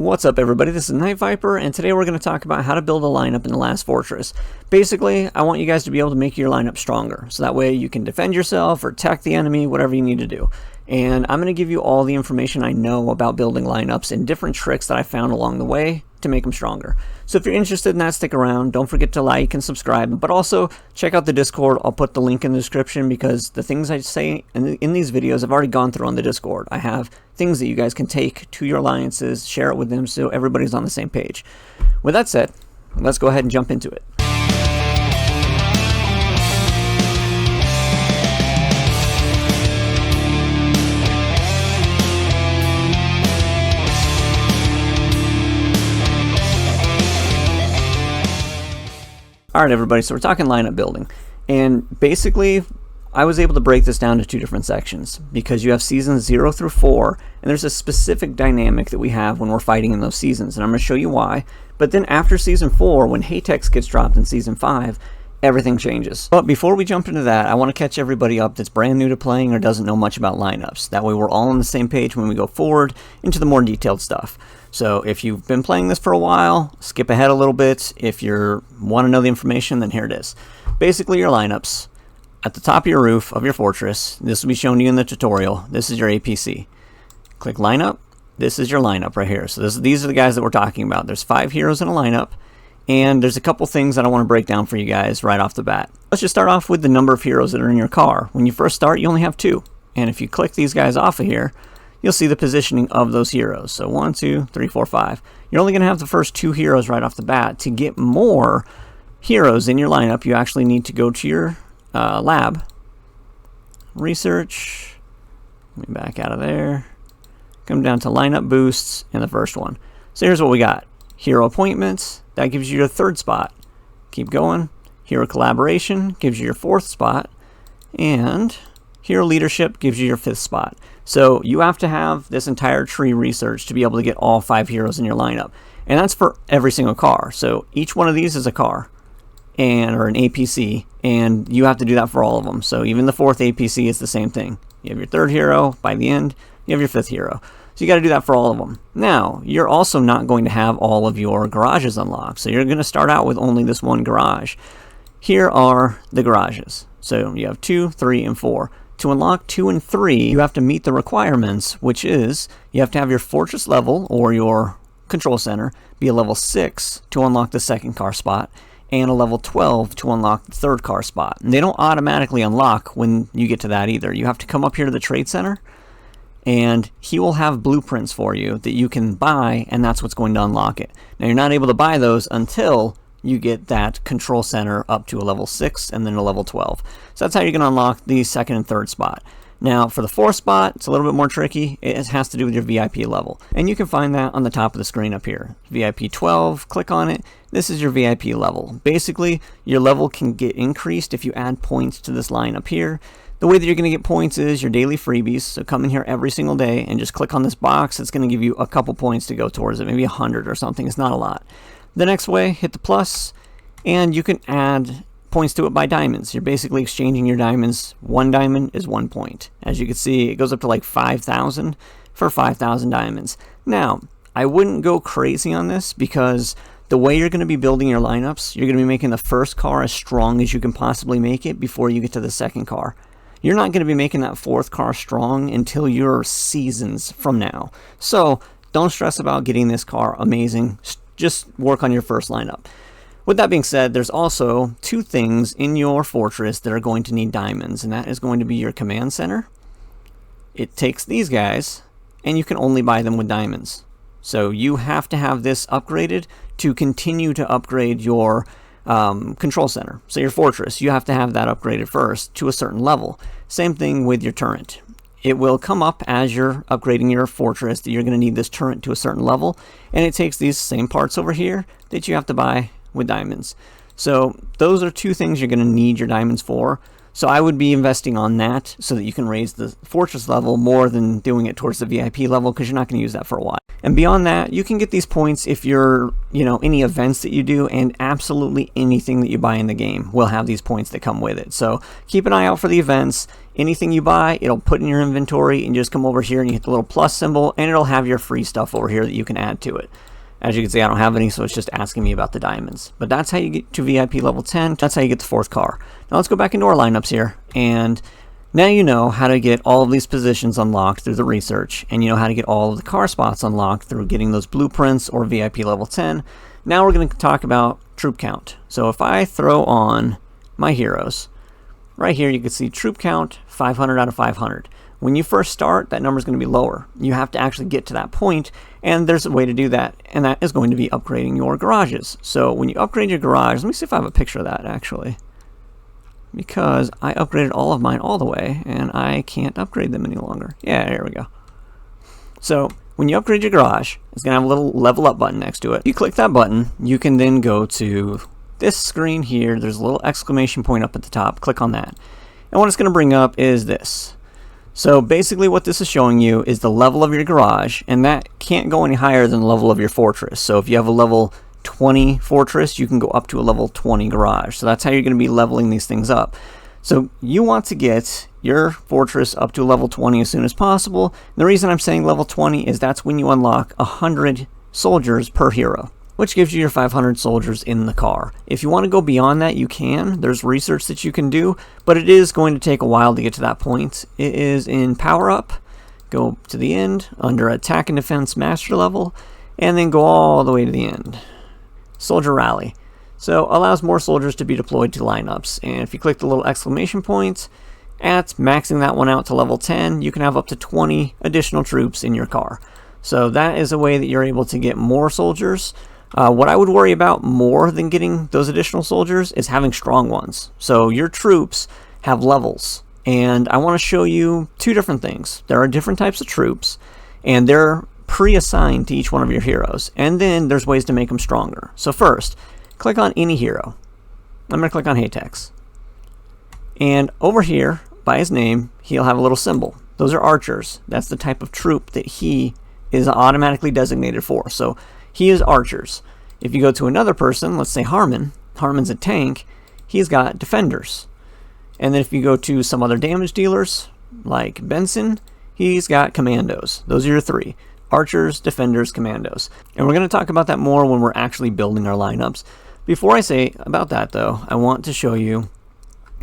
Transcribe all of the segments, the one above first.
What's up, everybody? This is Night Viper, and today we're going to talk about how to build a lineup in the last fortress. Basically, I want you guys to be able to make your lineup stronger, so that way you can defend yourself or attack the enemy, whatever you need to do. And I'm going to give you all the information I know about building lineups and different tricks that I found along the way to make them stronger. So if you're interested in that, stick around. Don't forget to like and subscribe, but also check out the Discord. I'll put the link in the description because the things I say in these videos I've already gone through on the Discord. I have things that you guys can take to your alliances, share it with them so everybody's on the same page. With that said, let's go ahead and jump into it. Alright everybody, so we're talking lineup building, and basically I was able to break this down to two different sections because you have seasons 0 through 4, and there's a specific dynamic that we have when we're fighting in those seasons, and I'm going to show you why. But then after season 4, when Haytex gets dropped in season 5, everything changes. But before we jump into that, I want to catch everybody up that's brand new to playing or doesn't know much about lineups. That way we're all on the same page when we go forward into the more detailed stuff. So if you've been playing this for a while, skip ahead a little bit. If you want to know the information, then here it is. Basically, your lineups at the top of your roof of your fortress. This will be shown to you in the tutorial. This is your APC. Click lineup. This is your lineup right here. So these are the guys that we're talking about. There's 5 heroes in a lineup, and there's a couple things that I want to break down for you guys right off the bat. Let's just start off with the number of heroes that are in your car. When you first start, you only have 2. And if you click these guys off of here, you'll see the positioning of those heroes. So 1, 2, 3, 4, 5. You're only going to have the first 2 heroes right off the bat. To get more heroes in your lineup, you actually need to go to your lab, research, let me back out of there, come down to lineup boosts, and the first one. So here's what we got. Hero appointments, that gives you your 3rd spot. Keep going. Hero collaboration gives you your 4th spot, and hero leadership gives you your 5th spot. So you have to have this entire tree research to be able to get all 5 heroes in your lineup. And that's for every single car. So each one of these is a car or an APC, and you have to do that for all of them. So even the 4th APC is the same thing. You have your 3rd hero. By the end, you have your 5th hero. So you got to do that for all of them. Now, you're also not going to have all of your garages unlocked. So you're going to start out with only this one garage. Here are the garages. So you have 2, 3, and 4. To unlock 2 and 3, you have to meet the requirements, which is you have to have your fortress level or your control center be a level 6 to unlock the 2nd car spot, and a level 12 to unlock the 3rd car spot. And they don't automatically unlock when you get to that either. You have to come up here to the trade center, and he will have blueprints for you that you can buy, and that's what's going to unlock it. Now, you're not able to buy those until you get that control center up to a level 6 and then a level 12. So that's how you're going to unlock the 2nd and 3rd spot. Now, for the 4th spot, it's a little bit more tricky. It has to do with your VIP level. And you can find that on the top of the screen up here. VIP 12, click on it. This is your VIP level. Basically, your level can get increased if you add points to this line up here. The way that you're going to get points is your daily freebies. So come in here every single day and just click on this box. It's going to give you a couple points to go towards it, maybe 100 or something. It's not a lot. The next way, hit the plus, and you can add points to it by diamonds. You're basically exchanging your diamonds. 1 diamond is 1 point. As you can see, it goes up to like 5,000 for 5,000 diamonds. Now, I wouldn't go crazy on this because the way you're going to be building your lineups, you're going to be making the 1st car as strong as you can possibly make it before you get to the 2nd car. You're not going to be making that 4th car strong until you're seasons from now. So don't stress about getting this car amazing. Just work on your first lineup. With that being said, there's also 2 things in your fortress that are going to need diamonds, and that is going to be your command center. It takes these guys, and you can only buy them with diamonds. So you have to have this upgraded to continue to upgrade your control center. So your fortress, you have to have that upgraded first to a certain level. Same thing with your turret. It will come up as you're upgrading your fortress that you're going to need this turret to a certain level, and it takes these same parts over here that you have to buy with diamonds. So those are 2 things you're going to need your diamonds for. So I would be investing on that so that you can raise the fortress level more than doing it towards the VIP level, because you're not going to use that for a while. And beyond that, you can get these points if you're, any events that you do, and absolutely anything that you buy in the game will have these points that come with it. So keep an eye out for the events. Anything you buy, it'll put in your inventory, and you just come over here and you hit the little plus symbol, and it'll have your free stuff over here that you can add to it. As you can see, I don't have any, so it's just asking me about the diamonds. But that's how you get to VIP level 10. That's how you get the 4th car. Now let's go back into our lineups here, and now you know how to get all of these positions unlocked through the research, and you know how to get all of the car spots unlocked through getting those blueprints or VIP level 10. Now we're going to talk about troop count. So if I throw on my heroes, right here you can see troop count 500 out of 500. When you first start, that number is going to be lower. You have to actually get to that point, and there's a way to do that, and that is going to be upgrading your garages. So when you upgrade your garage, let me see if I have a picture of that actually, because I upgraded all of mine all the way, and I can't upgrade them any longer. Yeah, there we go. So when you upgrade your garage, it's going to have a little level up button next to it. You click that button, you can then go to this screen here. There's a little exclamation point up at the top. Click on that. And what it's going to bring up is this. So basically what this is showing you is the level of your garage, and that can't go any higher than the level of your fortress. So if you have a level 20 fortress, you can go up to a level 20 garage. So that's how you're going to be leveling these things up. So you want to get your fortress up to level 20 as soon as possible. And the reason I'm saying level 20 is that's when you unlock 100 soldiers per hero, which gives you your 500 soldiers in the car. If you want to go beyond that, you can. There's research that you can do, but it is going to take a while to get to that point. It is in Power Up. Go to the end, under Attack and Defense Master level, and then go all the way to the end. Soldier Rally. So allows more soldiers to be deployed to lineups. And if you click the little exclamation point, at maxing that one out to level 10, you can have up to 20 additional troops in your car. So that is a way that you're able to get more soldiers. What I would worry about more than getting those additional soldiers is having strong ones. So your troops have levels, and I want to show you two different things. There are different types of troops, and they're pre-assigned to each one of your heroes, and then there's ways to make them stronger. So first, click on any hero. I'm going to click on Haytex, and over here by his name, he'll have a little symbol. Those are archers. That's the type of troop that he is automatically designated for. So he is archers. If you go to another person, let's say Harmon's a tank, he's got defenders. And then if you go to some other damage dealers, like Benson, he's got commandos. Those are your three: archers, defenders, commandos. And we're going to talk about that more when we're actually building our lineups. Before I say about that though, I want to show you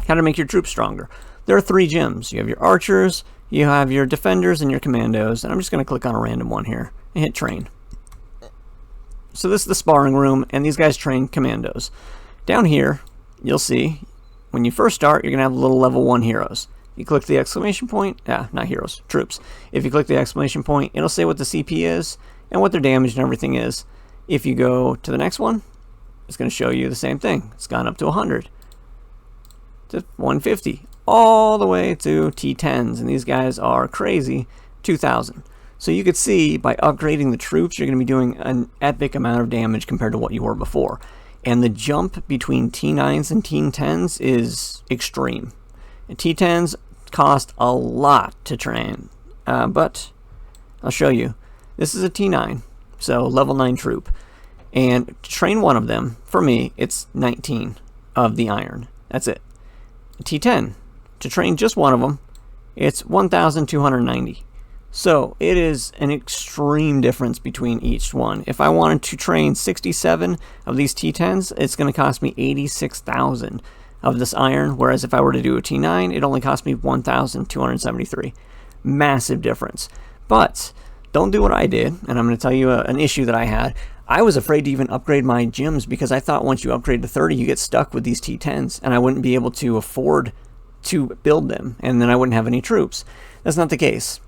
how to make your troops stronger. There are 3 gems. You have your archers, you have your defenders, and your commandos. And I'm just going to click on a random one here and hit train. So this is the sparring room, and these guys train commandos. Down here, you'll see, when you first start, you're going to have little level 1 heroes. You click the exclamation point, not heroes, troops. If you click the exclamation point, it'll say what the CP is and what their damage and everything is. If you go to the next one, it's going to show you the same thing. It's gone up to 100, to 150, all the way to T10s, and these guys are crazy, 2,000. So you could see by upgrading the troops, you're going to be doing an epic amount of damage compared to what you were before. And the jump between T9s and T10s is extreme. And T10s cost a lot to train, but I'll show you. This is a T9, so level 9 troop. And to train one of them, for me, it's 19 of the iron. That's it. A T10, to train just one of them, it's 1,290. So it is an extreme difference between each one. If I wanted to train 67 of these T10s, it's going to cost me 86,000 of this iron, whereas if I were to do a T9, it only cost me 1,273. Massive difference. But don't do what I did, and I'm going to tell you an issue that I had. I was afraid to even upgrade my gyms because I thought once you upgrade to 30, you get stuck with these T10s, and I wouldn't be able to afford to build them, and then I wouldn't have any troops. That's not the case.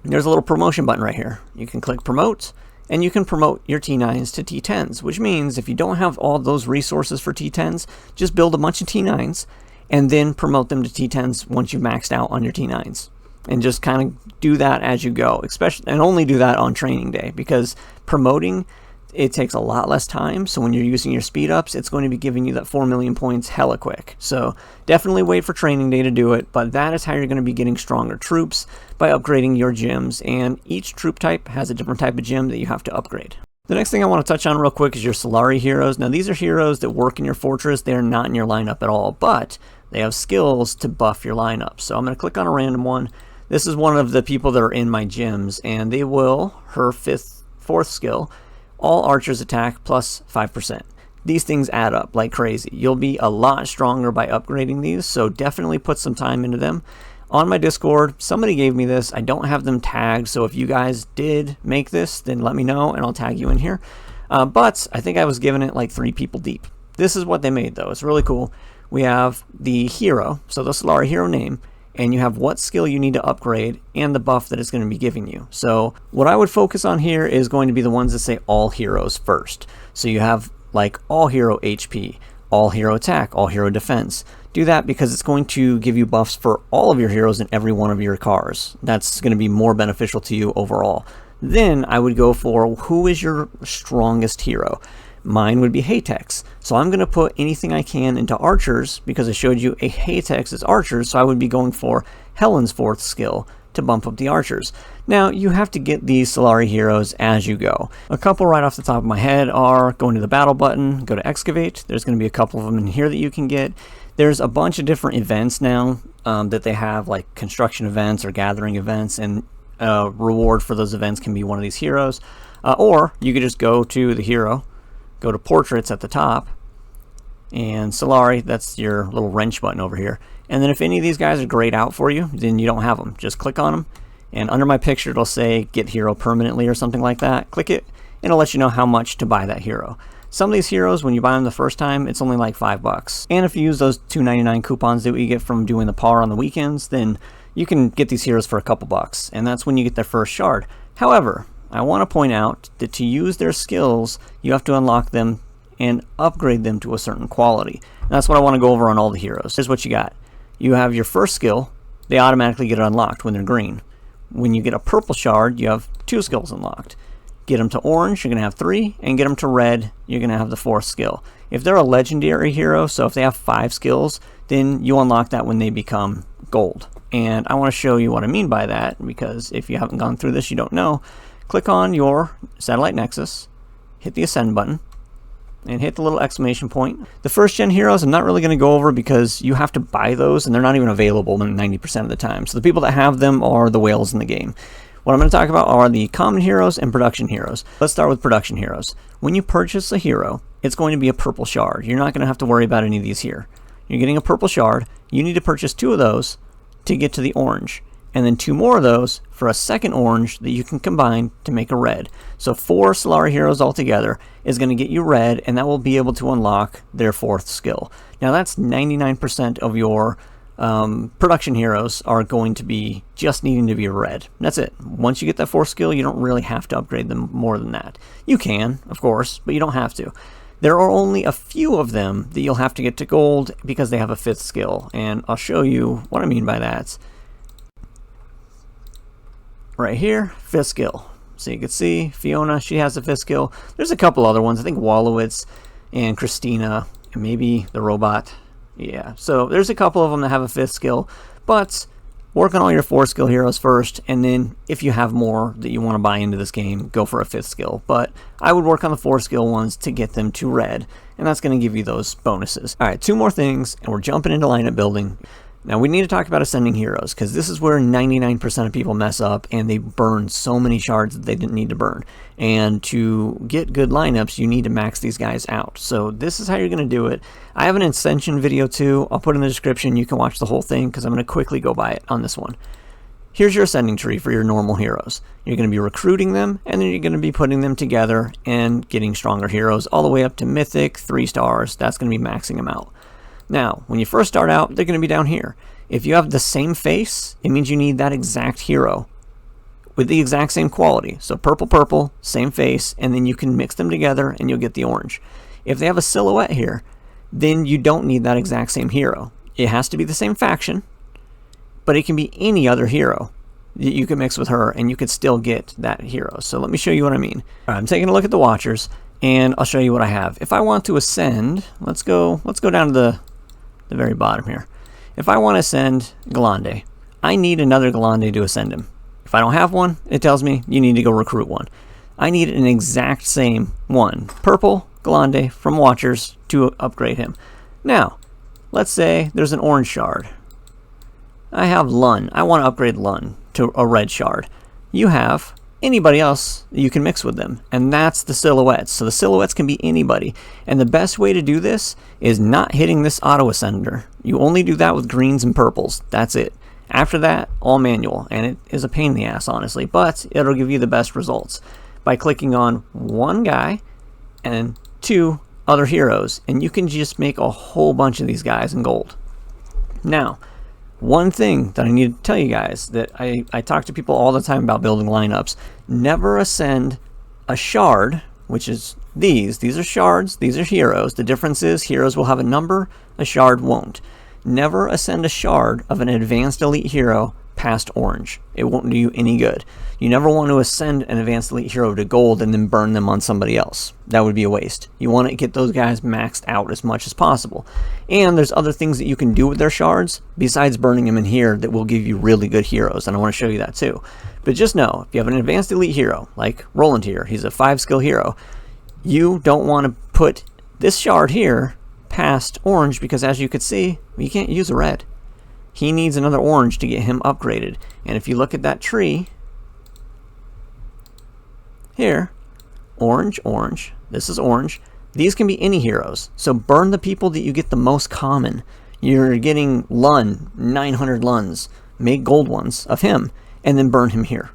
There's a little promotion button right here. You can click promote, and you can promote your T9s to T10s, which means if you don't have all those resources for T10s, just build a bunch of T9s and then promote them to T10s once you've maxed out on your T9s. And just kind of do that as you go, especially, and only do that on training day, because promoting it takes a lot less time, so when you're using your speed ups, it's going to be giving you that 4 million points hella quick. So definitely wait for training day to do it, but that is how you're going to be getting stronger troops, by upgrading your gyms, and each troop type has a different type of gym that you have to upgrade. The next thing I want to touch on real quick is your Solari heroes. Now these are heroes that work in your fortress. They are not in your lineup at all, but they have skills to buff your lineup. So I'm going to click on a random one. This is one of the people that are in my gyms, and they will, her 4th skill, all archers attack plus 5%. These things add up like crazy. You'll be a lot stronger by upgrading these, so definitely put some time into them. On my Discord, somebody gave me this. I don't have them tagged, so if you guys did make this, then let me know and I'll tag you in here. But I think I was giving it like 3 people deep. This is what they made though. It's really cool. We have the hero, so the Solari hero name, and you have what skill you need to upgrade and the buff that it's going to be giving you. So what I would focus on here is going to be the ones that say all heroes first. So you have like all hero HP, all hero attack, all hero defense. Do that because it's going to give you buffs for all of your heroes in every one of your cars. That's going to be more beneficial to you overall. Then I would go for who is your strongest hero. Mine would be Haytex. So I'm going to put anything I can into archers because I showed you a Haytex is archers, so I would be going for Helen's 4th skill to bump up the archers. Now you have to get these Solari heroes as you go. A couple right off the top of my head are going to the battle button, go to excavate. There's going to be a couple of them in here that you can get. There's a bunch of different events now that they have, like construction events or gathering events, and reward for those events can be one of these heroes. Or you could just go to the hero, go to portraits at the top, and Solari, that's your little wrench button over here. And then if any of these guys are grayed out for you, then you don't have them. Just click on them, and under my picture it'll say get hero permanently or something like that. Click it, and it'll let you know how much to buy that hero. Some of these heroes, when you buy them the first time, it's only like $5. And if you use those $2.99 coupons that you get from doing the par on the weekends, then you can get these heroes for a couple bucks, and that's when you get their first shard. However, I want to point out that to use their skills, you have to unlock them and upgrade them to a certain quality. And that's what I want to go over on all the heroes. Here's what you got. You have your first skill. They automatically get unlocked when they're green. When you get a purple shard, you have 2 skills unlocked. Get them to orange, you're going to have 3, and get them to red, you're going to have the 4th skill. If they're a legendary hero, so if they have 5 skills, then you unlock that when they become gold. And I want to show you what I mean by that, because if you haven't gone through this, you don't know. Click on your satellite nexus, hit the ascend button, and hit the little exclamation point. The first gen heroes I'm not really going to go over because you have to buy those and they're not even available 90% of the time. So the people that have them are the whales in the game. What I'm going to talk about are the common heroes and production heroes. Let's start with production heroes. When you purchase a hero, it's going to be a purple shard. You're not going to have to worry about any of these here. You're getting a purple shard. You need to purchase 2 of those to get to the orange, and then 2 more of those for a second orange that you can combine to make a red. So 4 Solari heroes altogether is going to get you red, and that will be able to unlock their 4th skill. Now that's 99% of your production heroes are going to be just needing to be red. That's it. Once you get that 4th skill, you don't really have to upgrade them more than that. You can, of course, but you don't have to. There are only a few of them that you'll have to get to gold because they have a 5th skill, and I'll show you what I mean by that. Right here, 5th skill. So you can see Fiona, she has a 5th skill. There's a couple other ones. I think Wallowitz and Christina, and maybe the robot. Yeah, so there's a couple of them that have a 5th skill, but work on all your 4 skill heroes first, and then if you have more that you want to buy into this game, go for a 5th skill. But I would work on the 4 skill ones to get them to red, and that's going to give you those bonuses. Alright, 2 more things, and we're jumping into lineup building. Now we need to talk about ascending heroes, because this is where 99% of people mess up, and they burn so many shards that they didn't need to burn. And to get good lineups, you need to max these guys out. So this is how you're going to do it. I have an ascension video too. I'll put in the description. You can watch the whole thing, because I'm going to quickly go by it on this one. Here's your ascending tree for your normal heroes. You're going to be recruiting them, and then you're going to be putting them together and getting stronger heroes all the way up to mythic, 3 stars. That's going to be maxing them out. Now, when you first start out, they're going to be down here. If you have the same face, it means you need that exact hero with the exact same quality. So purple, purple, same face, and then you can mix them together and you'll get the orange. If they have a silhouette here, then you don't need that exact same hero. It has to be the same faction, but it can be any other hero. you can mix with her and you could still get that hero. So let me show you what I mean. All right, I'm taking a look at the Watchers and I'll show you what I have. If I want to ascend, let's go down to the very bottom here. If I want to ascend Galande, I need another Galande to ascend him. If I don't have one, it tells me you need to go recruit one. I need an exact same one, purple Galande from Watchers, to upgrade him. Now, let's say there's an orange shard. I have Lun. I want to upgrade Lun to a red shard. You have anybody else you can mix with them, and that's the silhouettes. So the silhouettes can be anybody, and the best way to do this is not hitting this auto ascender. You only do that with greens and purples. That's it. After that, all manual, and it is a pain in the ass, honestly, but it'll give you the best results by clicking on one guy and 2 other heroes, and you can just make a whole bunch of these guys in gold. Now, one thing that I need to tell you guys that I talk to people all the time about building lineups: never ascend a shard, which is these. These are shards, these are heroes. The difference is heroes will have a number, a shard won't. Never ascend a shard of an advanced elite hero past orange. It won't do you any good. You never want to ascend an advanced elite hero to gold and then burn them on somebody else. That would be a waste. You want to get those guys maxed out as much as possible. And there's other things that you can do with their shards besides burning them in here that will give you really good heroes, and I want to show you that too. But just know, if you have an advanced elite hero like Roland here, he's a 5-skill hero, you don't want to put this shard here past orange, because as you could see, you can't use a red. He needs another orange to get him upgraded. And if you look at that tree here, orange, orange, this is orange. These can be any heroes. So burn the people that you get the most common. You're getting Lun, 900 Luns. Make gold ones of him and then burn him here.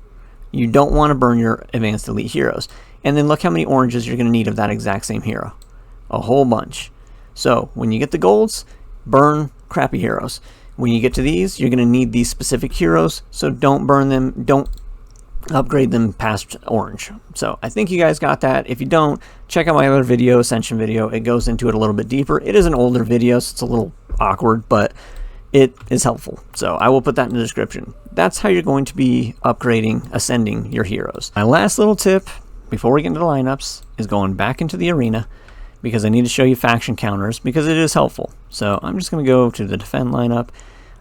You don't want to burn your advanced elite heroes. And then look how many oranges you're going to need of that exact same hero. A whole bunch. So when you get the golds, burn crappy heroes. When you get to these, you're going to need these specific heroes, so don't burn them, don't upgrade them past orange. So I think you guys got that. If you don't, check out my other video, Ascension video. It goes into it a little bit deeper. It is an older video, so it's a little awkward, but it is helpful. So I will put that in the description. That's how you're going to be upgrading, ascending your heroes. My last little tip before we get into the lineups is going back into the arena, because I need to show you faction counters, because it is helpful. So I'm just going to go to the defend lineup.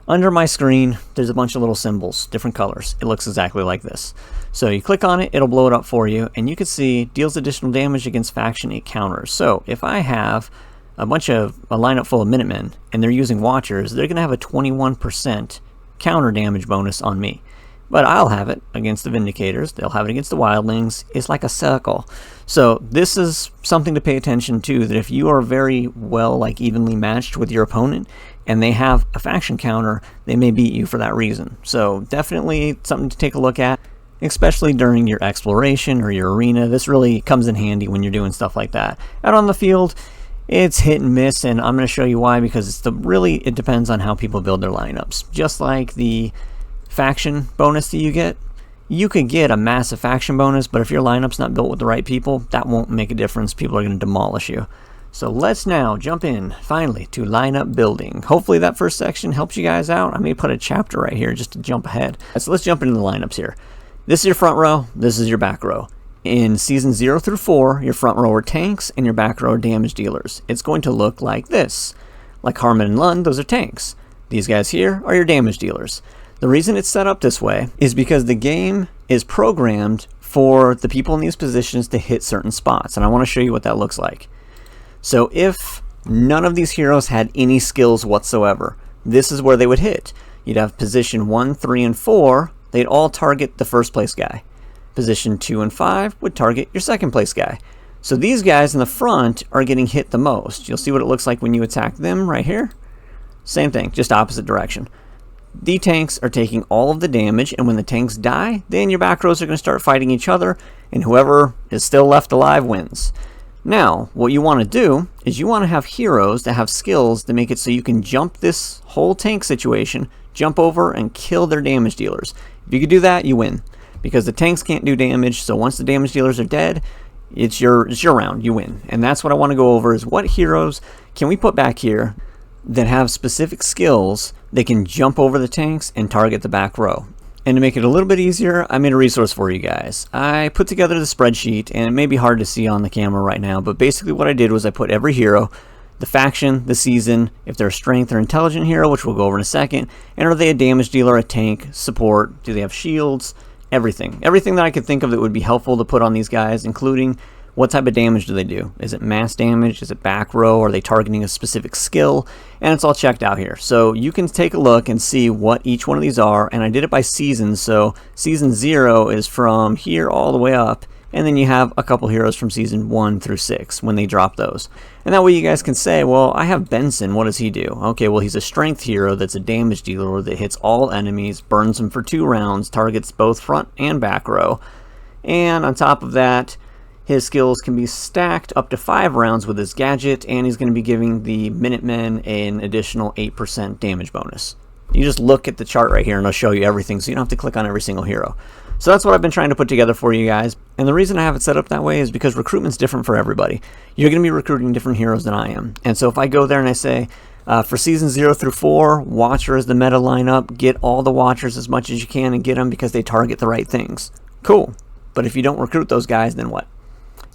Under my screen, there's a bunch of little symbols, different colors. It looks exactly like this. So you click on it, it'll blow it up for you, and you can see deals additional damage against faction 8 counters. So if I have a lineup full of Minutemen, and they're using Watchers, they're going to have a 21% counter damage bonus on me. But I'll have it against the Vindicators, they'll have it against the Wildlings. It's like a circle. So this is something to pay attention to, that if you are very well evenly matched with your opponent and they have a faction counter, they may beat you for that reason. So definitely something to take a look at, especially during your exploration or your arena. This really comes in handy when you're doing stuff like that. Out on the field, it's hit and miss, and I'm going to show you why, because it depends on how people build their lineups. Just like the faction bonus that you could get a massive faction bonus, but if your lineup's not built with the right people, that won't make a difference. People are going to demolish you. So let's now jump in finally to lineup building. Hopefully that first section helps you guys out. I may put a chapter right here just to jump ahead. So let's jump into the lineups here. This is your front row, this is your back row. In season 0 through 4, your front row are tanks and your back row are damage dealers. It's going to look like this. Like Harmon and Lund, those are tanks. These guys here are your damage dealers. The reason it's set up this way is because the game is programmed for the people in these positions to hit certain spots, and I want to show you what that looks like. So if none of these heroes had any skills whatsoever, this is where they would hit. You'd have position 1, 3, and 4, they'd all target the first place guy. Position 2 and 5 would target your second place guy. So these guys in the front are getting hit the most. You'll see what it looks like when you attack them right here. Same thing, just opposite direction. The tanks are taking all of the damage, and when the tanks die, then your back rows are going to start fighting each other, and whoever is still left alive wins. Now, what you want to do is you want to have heroes that have skills to make it so you can jump this whole tank situation, jump over and kill their damage dealers. If you can do that, you win, because the tanks can't do damage, so once the damage dealers are dead, it's your round, you win. And that's what I want to go over, is what heroes can we put back here that have specific skills that can jump over the tanks and target the back row. And to make it a little bit easier, I made a resource for you guys. I put together the spreadsheet, and it may be hard to see on the camera right now, but basically what I did was I put every hero, the faction, the season, if they're a strength or intelligent hero, which we'll go over in a second, and are they a damage dealer, a tank, support, do they have shields, everything. Everything that I could think of that would be helpful to put on these guys, including what type of damage do they do? Is it mass damage? Is it back row? Are they targeting a specific skill? And it's all checked out here. So you can take a look and see what each one of these are. And I did it by season. So season 0 is from here all the way up. And then you have a couple heroes from season 1 through 6 when they drop those. And that way you guys can say, well, I have Benson. What does he do? Okay, well, he's a strength hero that's a damage dealer that hits all enemies, burns them for 2 rounds, targets both front and back row. And on top of that, his skills can be stacked up to 5 rounds with his gadget, and he's going to be giving the Minutemen an additional 8% damage bonus. You just look at the chart right here and I'll show you everything, so you don't have to click on every single hero. So that's what I've been trying to put together for you guys. And the reason I have it set up that way is because recruitment's different for everybody. You're going to be recruiting different heroes than I am. And so if I go there and I say, for season 0 through 4, Watcher is the meta lineup, get all the Watchers as much as you can and get them because they target the right things. Cool. But if you don't recruit those guys, then what?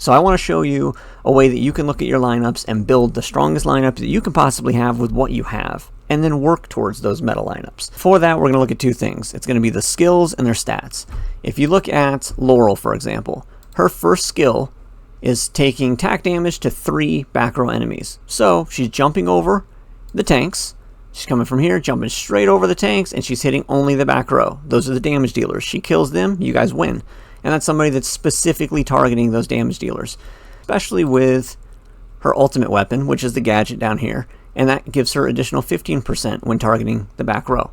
So I want to show you a way that you can look at your lineups and build the strongest lineup that you can possibly have with what you have, and then work towards those meta lineups. For that, we're going to look at 2 things. It's going to be the skills and their stats. If you look at Laurel, for example, her first skill is taking tack damage to 3 back row enemies. So she's jumping over the tanks. She's coming from here, jumping straight over the tanks, and she's hitting only the back row. Those are the damage dealers. She kills them, you guys win. And that's somebody that's specifically targeting those damage dealers, especially with her ultimate weapon, which is the gadget down here, and that gives her additional 15% when targeting the back row.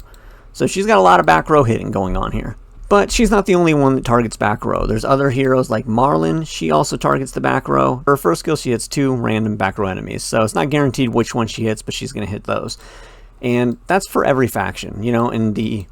So she's got a lot of back row hitting going on here. But she's not the only one that targets back row. There's other heroes like Marlin. She also targets the back row. Her first skill, she hits 2 random back row enemies, so it's not guaranteed which one she hits, but she's going to hit those. And that's for every faction. You know, in the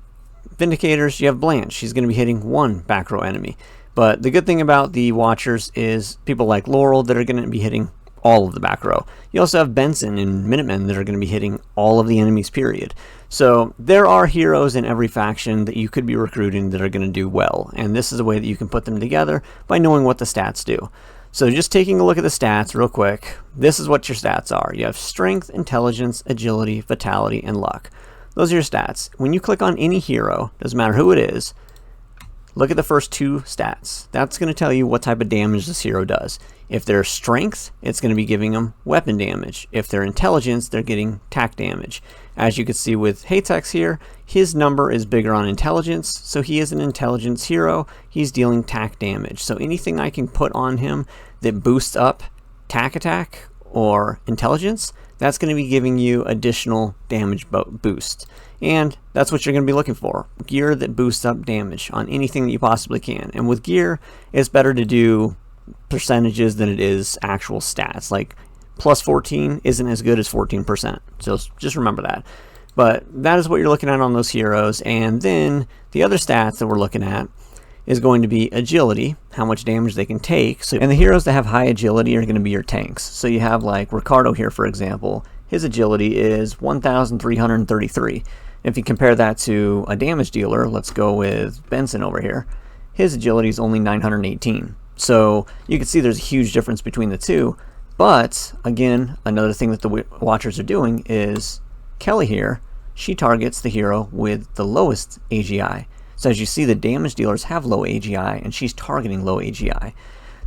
Vindicators, you have Blanche. She's going to be hitting 1 back row enemy. But the good thing about the Watchers is people like Laurel that are going to be hitting all of the back row. You also have Benson and Minutemen that are going to be hitting all of the enemies, period. So there are heroes in every faction that you could be recruiting that are going to do well. And this is a way that you can put them together by knowing what the stats do. So just taking a look at the stats real quick, this is what your stats are. You have strength, intelligence, agility, vitality, and luck. Those are your stats. When you click on any hero, doesn't matter who it is, look at the first 2 stats. That's going to tell you what type of damage this hero does. If they're strength, it's going to be giving them weapon damage. If they're intelligence, they're getting tack damage. As you can see with Haytex here, his number is bigger on intelligence, so he is an intelligence hero. He's dealing tack damage. So anything I can put on him that boosts up tack attack or intelligence, that's going to be giving you additional damage boost. And that's what you're going to be looking for. Gear that boosts up damage on anything that you possibly can. And with gear, it's better to do percentages than it is actual stats. Like plus 14 isn't as good as 14%. So just remember that. But that is what you're looking at on those heroes. And then the other stats that we're looking at is going to be agility, how much damage they can take. So, and the heroes that have high agility are going to be your tanks. So you have like Ricardo here, for example. His agility is 1,333. If you compare that to a damage dealer, let's go with Benson over here. His agility is only 918. So you can see there's a huge difference between the two. But again, another thing that the Watchers are doing is Kelly here, she targets the hero with the lowest AGI. So as you see, the damage dealers have low AGI, and she's targeting low AGI.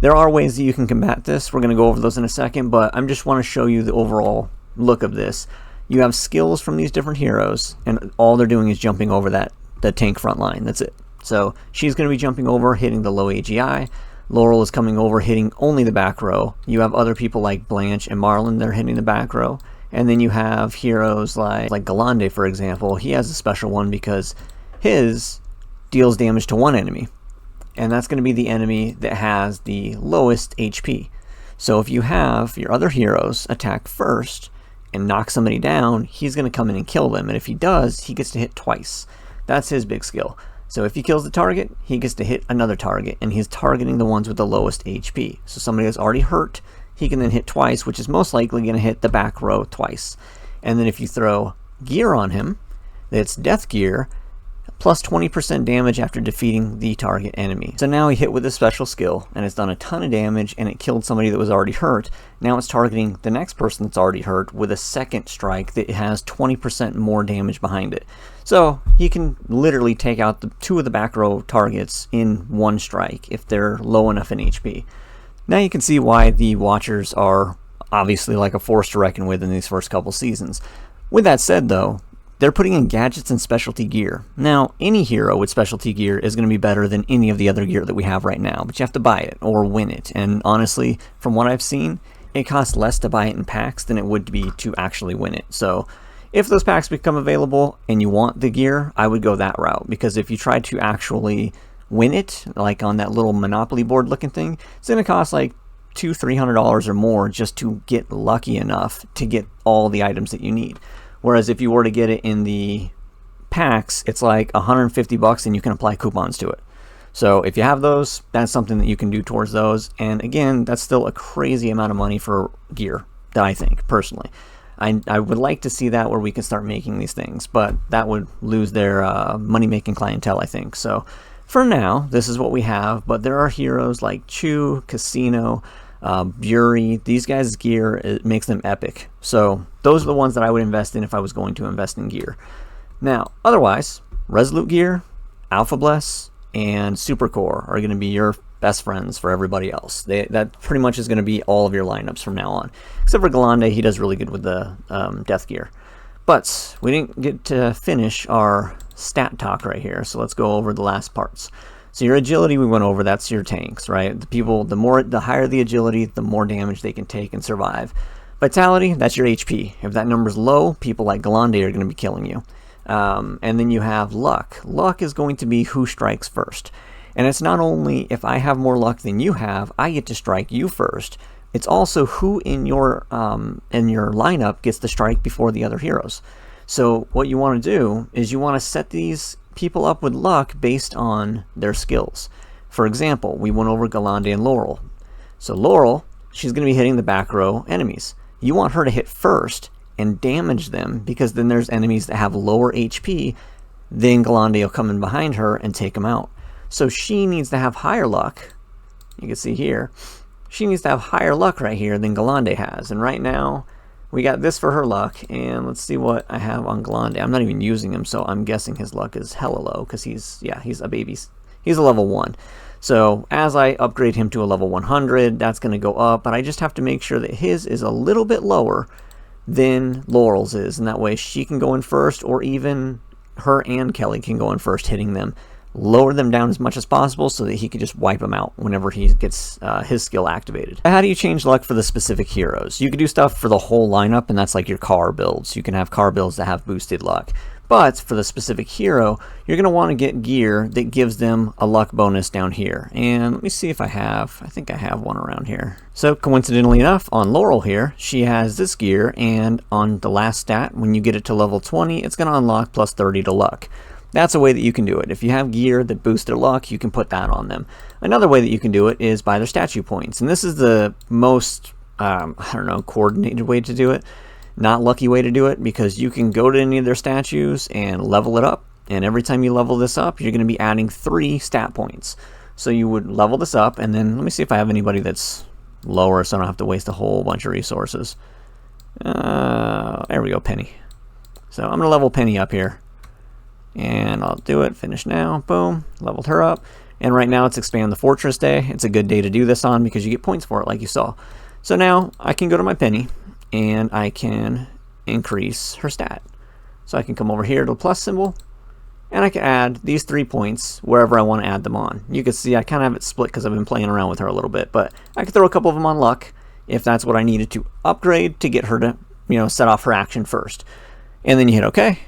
There are ways that you can combat this. We're going to go over those in a second, but I just want to show you the overall look of this. You have skills from these different heroes, and all they're doing is jumping over the tank front line. That's it. So she's going to be jumping over, hitting the low AGI. Laurel is coming over, hitting only the back row. You have other people like Blanche and Marlin, they're hitting the back row. And then you have heroes like Galande, for example. He has a special one because his deals damage to 1 enemy. And that's going to be the enemy that has the lowest HP. So if you have your other heroes attack first and knock somebody down, he's going to come in and kill them. And if he does, he gets to hit twice. That's his big skill. So if he kills the target, he gets to hit another target, and he's targeting the ones with the lowest HP. So somebody that's already hurt, he can then hit twice, which is most likely going to hit the back row twice. And then if you throw gear on him, that's death gear, plus 20% damage after defeating the target enemy. So now he hit with a special skill, and it's done a ton of damage, and it killed somebody that was already hurt. Now it's targeting the next person that's already hurt with a second strike that has 20% more damage behind it. So he can literally take out the 2 of the back row targets in 1 strike if they're low enough in HP. Now you can see why the Watchers are obviously like a force to reckon with in these first couple seasons. With that said though, they're putting in gadgets and specialty gear. Now, any hero with specialty gear is going to be better than any of the other gear that we have right now, but you have to buy it or win it. And honestly, from what I've seen, it costs less to buy it in packs than it would be to actually win it. So if those packs become available and you want the gear, I would go that route, because if you try to actually win it, like on that little Monopoly board looking thing, it's going to cost like $200-300 or more just to get lucky enough to get all the items that you need. Whereas if you were to get it in the packs, it's like $150 and you can apply coupons to it. So if you have those, that's something that you can do towards those. And again, that's still a crazy amount of money for gear, that I think, personally. I would like to see that where we can start making these things, but that would lose their money-making clientele, I think. So for now, this is what we have, but there are heroes like Chu, Casino, Bury. These guys' gear, it makes them epic. So those are the ones that I would invest in if I was going to invest in gear. Now, otherwise, Resolute gear, Alpha Bless, and Supercore are going to be your best friends for everybody else. That pretty much is going to be all of your lineups from now on. Except for Galande, he does really good with the death gear. But we didn't get to finish our stat talk right here, so let's go over the last parts. So your agility we went over, that's your tanks, right? The higher the agility, the more damage they can take and survive. Vitality, that's your HP. If that number's low, people like Galande are going to be killing you. And then you have luck. Luck is going to be who strikes first. And it's not only if I have more luck than you have, I get to strike you first. It's also who in your lineup gets the strike before the other heroes. So what you want to do is you want to set these people up with luck based on their skills. For example, we went over Galande and Laurel. So Laurel, she's going to be hitting the back row enemies. You want her to hit first and damage them, because then there's enemies that have lower HP. Then Galande will come in behind her and take them out. So she needs to have higher luck. You can see here, she needs to have higher luck right here than Galande has. And right now, we got this for her luck, and let's see what I have on Galande. I'm not even using him, so I'm guessing his luck is hella low, because he's a baby. He's a level 1. So as I upgrade him to a level 100, that's going to go up, but I just have to make sure that his is a little bit lower than Laurel's is, and that way she can go in first, or even her and Kelly can go in first, hitting them. Lower them down as much as possible so that he can just wipe them out whenever he gets his skill activated. How do you change luck for the specific heroes? You can do stuff for the whole lineup, and that's like your car builds. You can have car builds that have boosted luck. But for the specific hero, you're going to want to get gear that gives them a luck bonus down here. And let me see if I think I have one around here. So coincidentally enough, on Laurel here, she has this gear, and on the last stat, when you get it to level 20, it's going to unlock plus 30 to luck. That's a way that you can do it. If you have gear that boosts their luck, you can put that on them. Another way that you can do it is by their statue points. And this is the most, coordinated way to do it. Not lucky way to do it, because you can go to any of their statues and level it up. And every time you level this up, you're going to be adding 3 stat points. So you would level this up, and then let me see if I have anybody that's lower so I don't have to waste a whole bunch of resources. There we go, Penny. So I'm going to level Penny up here. And I'll do it, finish now, boom, leveled her up. And right now it's Expand the Fortress Day. It's a good day to do this on because you get points for it like you saw. So now I can go to my Penny and I can increase her stat. So I can come over here to the plus symbol and I can add these 3 points wherever I want to add them on. You can see I kind of have it split because I've been playing around with her a little bit, but I can throw a couple of them on luck if that's what I needed to upgrade to get her to, set off her action first. And then you hit OK.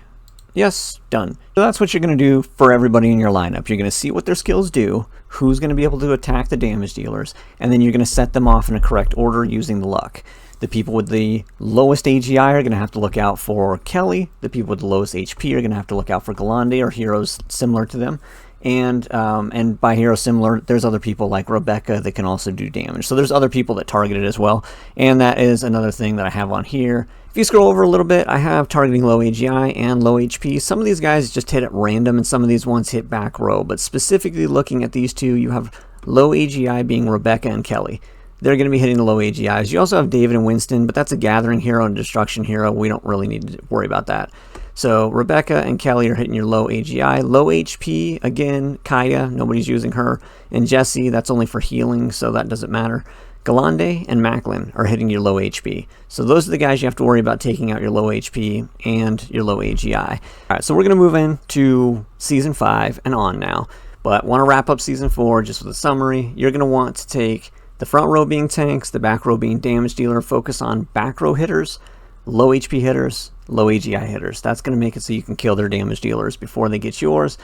Yes, done. So that's what you're going to do for everybody in your lineup. You're going to see what their skills do, who's going to be able to attack the damage dealers, and then you're going to set them off in a correct order using the luck. The people with the lowest AGI are going to have to look out for Kelly. The people with the lowest HP are going to have to look out for Galande or heroes similar to them. And by hero similar, there's other people like Rebecca that can also do damage. So there's other people that target it as well, and that is another thing that I have on here. If you scroll over a little bit, I have targeting low AGI and low HP. Some of these guys just hit at random, and some of these ones hit back row. But specifically looking at these two, you have low AGI being Rebecca and Kelly. They're going to be hitting the low AGIs. You also have David and Winston, but that's a gathering hero and a destruction hero. We don't really need to worry about that. So Rebecca and Kelly are hitting your low AGI. Low HP, again, Kaya, nobody's using her. And Jesse, that's only for healing, so that doesn't matter. Galande and Macklin are hitting your low HP. So those are the guys you have to worry about taking out your low HP and your low AGI. All right, so we're going to move into Season 5 and on now. But want to wrap up Season 4 just with a summary. You're going to want to take the front row being tanks, the back row being damage dealer, focus on back row hitters, low HP hitters, low AGI hitters. That's going to make it so you can kill their damage dealers before they get yours.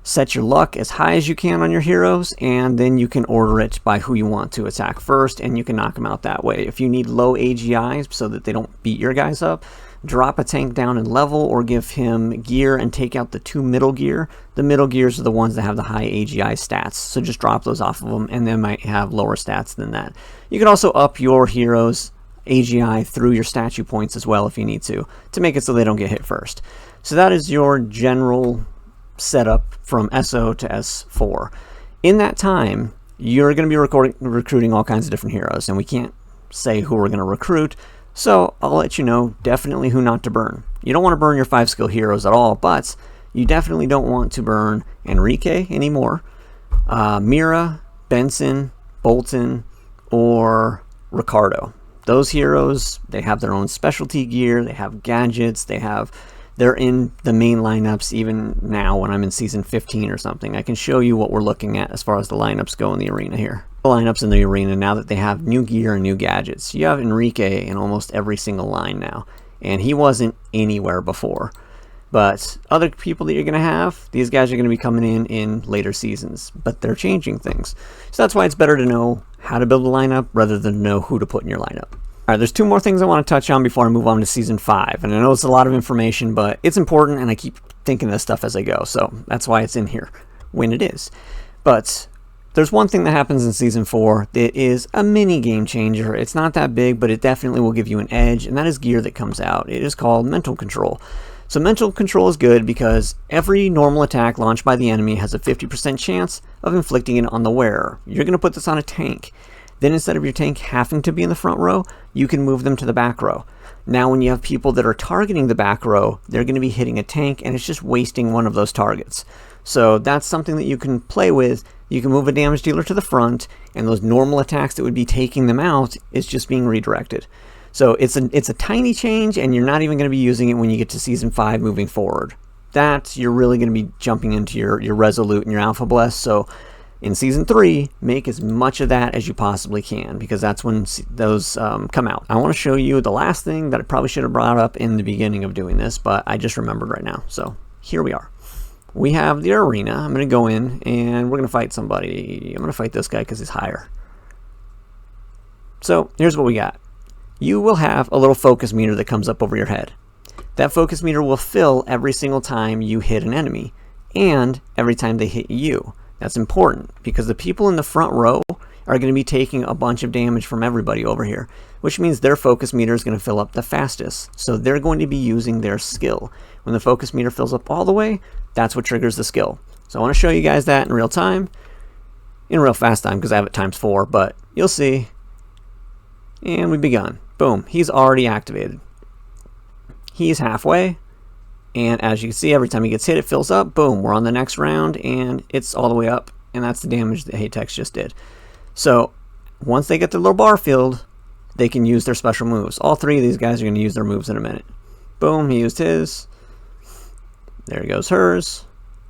Set your luck as high as you can on your heroes, and then you can order it by who you want to attack first, and you can knock them out that way. If you need low AGIs so that they don't beat your guys up, drop a tank down in level or give him gear and take out the 2 middle gear. The middle gears are the ones that have the high AGI stats, so just drop those off of them, and they might have lower stats than that. You can also up your heroes' AGI through your statue points as well if you need to make it so they don't get hit first. So that is your general setup from SO to S4. In that time, you're going to be recruiting all kinds of different heroes, and we can't say who we're going to recruit, so I'll let you know definitely who not to burn. You don't want to burn your 5-skill heroes at all, but you definitely don't want to burn Enrique anymore, Mira, Benson, Bolton, or Ricardo. Those heroes, they have their own specialty gear, they have gadgets, they're in the main lineups even now when I'm in Season 15 or something. I can show you what we're looking at as far as the lineups go in the arena here. The lineups in the arena now that they have new gear and new gadgets. You have Enrique in almost every single line now, and he wasn't anywhere before. But other people that you're going to have, these guys are going to be coming in later seasons, but they're changing things. So that's why it's better to know how to build a lineup rather than know who to put in your lineup. All right, there's 2 more things I want to touch on before I move on to Season 5. And I know it's a lot of information, but it's important, and I keep thinking of this stuff as I go. So that's why it's in here when it is. But there's one thing that happens in Season 4 that is a mini game changer. It's not that big, but it definitely will give you an edge, and that is gear that comes out. It is called Mental Control. So Mental Control is good because every normal attack launched by the enemy has a 50% chance of inflicting it on the wearer. You're going to put this on a tank. Then instead of your tank having to be in the front row, you can move them to the back row. Now when you have people that are targeting the back row, they're going to be hitting a tank, and it's just wasting one of those targets. So that's something that you can play with. You can move a damage dealer to the front, and those normal attacks that would be taking them out is just being redirected. So it's a tiny change, and you're not even going to be using it when you get to Season 5 moving forward. That you're really going to be jumping into your Resolute and your Alpha Bless. So in Season 3, make as much of that as you possibly can, because that's when those come out. I want to show you the last thing that I probably should have brought up in the beginning of doing this, but I just remembered right now. So here we are. We have the arena. I'm going to go in, and we're going to fight somebody. I'm going to fight this guy because he's higher. So here's what we got. You will have a little focus meter that comes up over your head. That focus meter will fill every single time you hit an enemy, and every time they hit you. That's important because the people in the front row are going to be taking a bunch of damage from everybody over here, which means their focus meter is going to fill up the fastest. So they're going to be using their skill. When the focus meter fills up all the way, that's what triggers the skill. So I want to show you guys that in real time, in real fast time because I have it ×4, but you'll see. And we've begun. Boom, he's already activated. He's halfway. And as you can see, every time he gets hit, it fills up. Boom, we're on the next round, and it's all the way up. And that's the damage that Haytex just did. So once they get their little bar filled, they can use their special moves. All 3 of these guys are going to use their moves in a minute. Boom, he used his. There goes hers.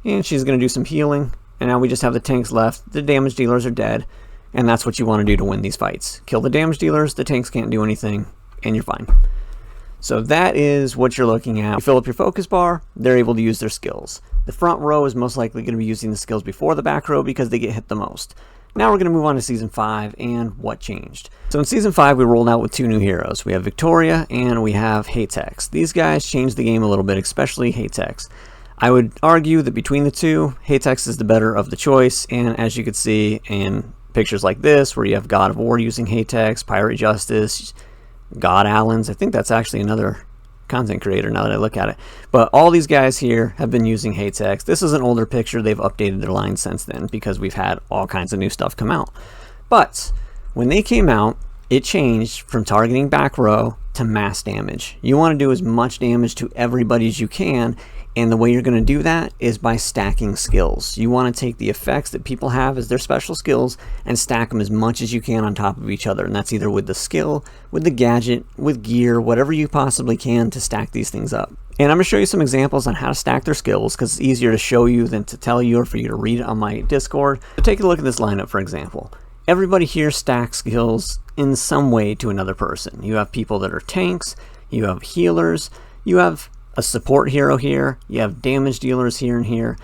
And she's going to do some healing. And now we just have the tanks left. The damage dealers are dead. And that's what you want to do to win these fights. Kill the damage dealers, the tanks can't do anything, and you're fine. So that is what you're looking at. You fill up your focus bar, they're able to use their skills. The front row is most likely going to be using the skills before the back row because they get hit the most. Now we're going to move on to Season 5 and what changed. So in Season 5 we rolled out with 2 new heroes. We have Victoria and we have Haytex. These guys changed the game a little bit, especially Haytex. I would argue that between the two, Hatex is the better of the choice, and as you can see in pictures like this, where you have God of War using Hatex, Pirate Justice, God Allens, I think that's actually another content creator now that I look at it. But all these guys here have been using Hatex. This is an older picture. They've updated their line since then because we've had all kinds of new stuff come out. But when they came out, it changed from targeting back row to mass damage. You want to do as much damage to everybody as you can, and the way you're going to do that is by stacking skills. You want to take the effects that people have as their special skills and stack them as much as you can on top of each other, and that's either with the skill, with the gadget, with gear, whatever you possibly can to stack these things up. And I'm going to show you some examples on how to stack their skills, because it's easier to show you than to tell you or for you to read it on my Discord. So take a look at this lineup, for example. Everybody here stacks skills in some way to another person. You have people that are tanks, you have healers, you have a support hero here, you have damage dealers here and here.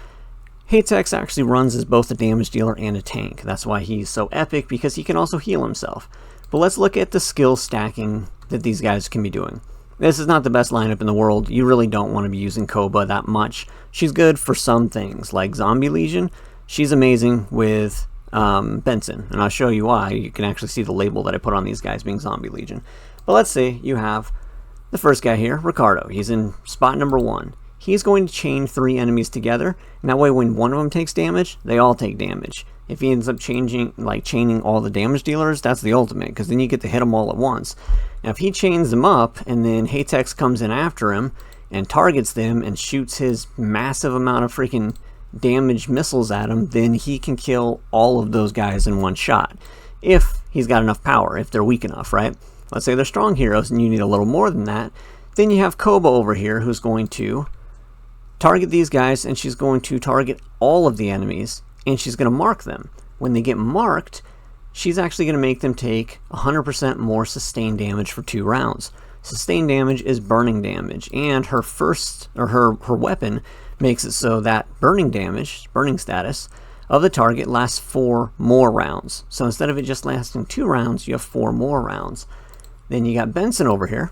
Hatex actually runs as both a damage dealer and a tank. That's why he's so epic, because he can also heal himself. But let's look at the skill stacking that these guys can be doing. This is not the best lineup in the world. You really don't want to be using Koba that much. She's good for some things, like Zombie Legion. She's amazing with Benson, and I'll show you why. You can actually see the label that I put on these guys being Zombie Legion. But let's say you have the first guy here, Ricardo. He's in spot number 1. He's going to chain 3 enemies together, and that way when one of them takes damage, they all take damage. If he ends up chaining all the damage dealers, that's the ultimate, because then you get to hit them all at once. Now if he chains them up, and then Hatex comes in after him and targets them and shoots his massive amount of freaking damage missiles at him, then he can kill all of those guys in one shot. If he's got enough power, if they're weak enough, right? Let's say they're strong heroes and you need a little more than that. Then you have Koba over here who's going to target these guys, and she's going to target all of the enemies, and she's going to mark them. When they get marked, she's actually going to make them take 100% more sustained damage for 2 rounds. Sustained damage is burning damage, and her weapon makes it so that burning status of the target lasts 4 more rounds. So instead of it just lasting 2 rounds, you have 4 more rounds. Then you got Benson over here.